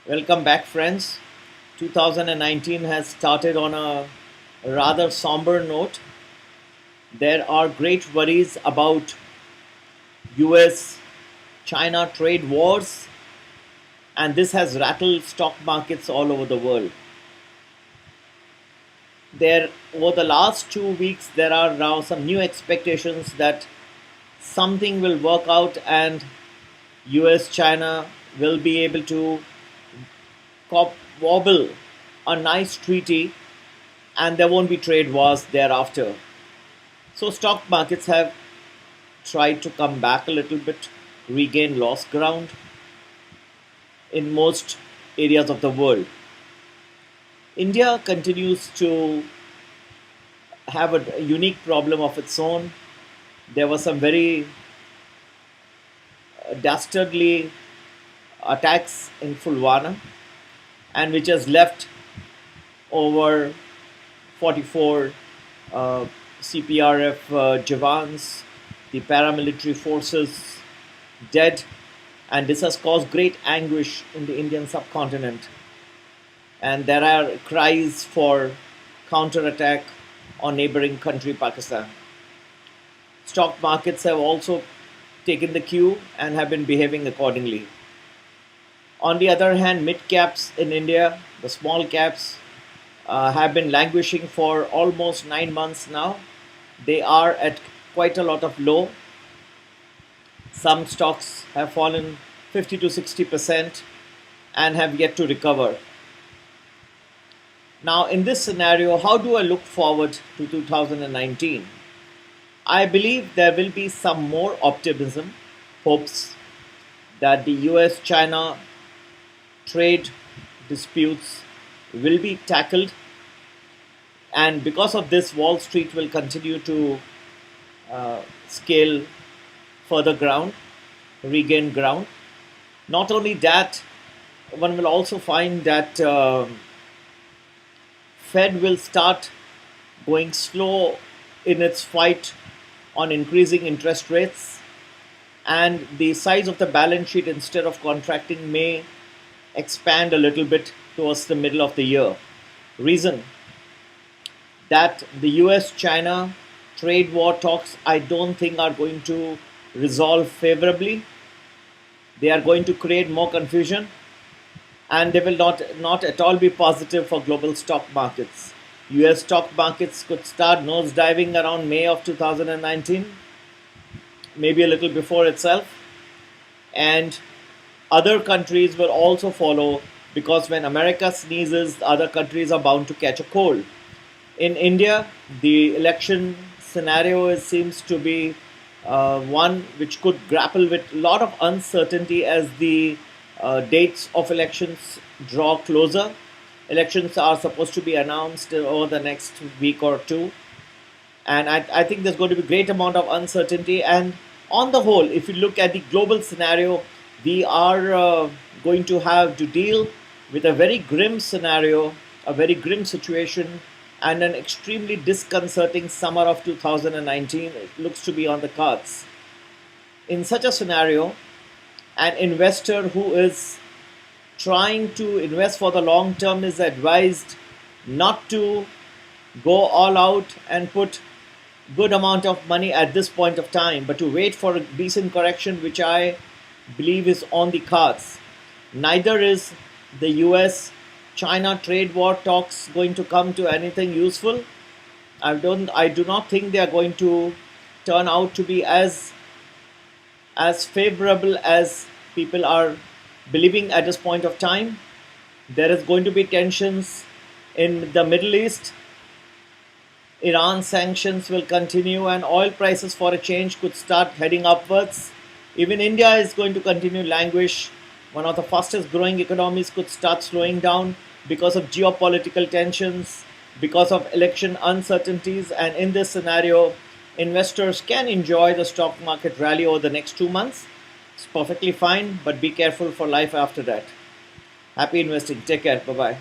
Welcome back, friends. 2019 has started on a rather somber note. There are great worries about US China trade wars, and this has rattled stock markets all over the world. Over the last 2 weeks, there are now some new expectations that something will work out and US China will be able to wobble a nice treaty and there won't be trade wars thereafter. So, stock markets have tried to come back a little bit, regain lost ground in most areas of the world. India continues to have a unique problem of its own. There were some very dastardly attacks in Fulwana, and which has left over 44 CPRF Jawans, the paramilitary forces dead, and this has caused great anguish in the Indian subcontinent. And there are cries for counterattack on neighboring country Pakistan. Stock markets have also taken the cue and have been behaving accordingly. On the other hand, mid caps in India, the small caps, have been languishing for almost 9 months now. They are at quite a lot of low. Some stocks have fallen 50 to 60% and have yet to recover. Now, in this scenario, how do I look forward to 2019? I believe there will be some more optimism, hopes that the US China trade disputes will be tackled, and because of this, Wall Street will continue to scale further ground, regain ground. Not only that, one will also find that Fed will start going slow in its fight on increasing interest rates, and the size of the balance sheet, instead of contracting, may expand a little bit towards the middle of the year. Reason that the US China trade war talks, I don't think, are going to resolve favorably. They are going to create more confusion, and they will not at all be positive for global stock markets. US stock markets could start nosediving around May of 2019, maybe a little before itself, and other countries will also follow, because when America sneezes, other countries are bound to catch a cold. In India, the election scenario seems to be one which could grapple with a lot of uncertainty as the dates of elections draw closer. Elections are supposed to be announced over the next week or two, and I think there's going to be a great amount of uncertainty. And on the whole, if you look at the global scenario, we are going to have to deal with a very grim scenario, a very grim situation, and an extremely disconcerting summer of 2019. It looks to be on the cards. In such a scenario, an investor who is trying to invest for the long term is advised not to go all out and put good amount of money at this point of time, but to wait for a decent correction, which I believe is on the cards. Neither is the US China trade war talks going to come to anything useful. I do not think they are going to turn out to be as favorable as people are believing at this point of time. There is going to be tensions in the Middle East. Iran sanctions will continue, and oil prices for a change could start heading upwards. Even India is going to continue languish. One of the fastest growing economies could start slowing down because of geopolitical tensions, because of election uncertainties. And in this scenario, investors can enjoy the stock market rally over the next 2 months. It's perfectly fine, but be careful for life after that. Happy investing. Take care. Bye bye.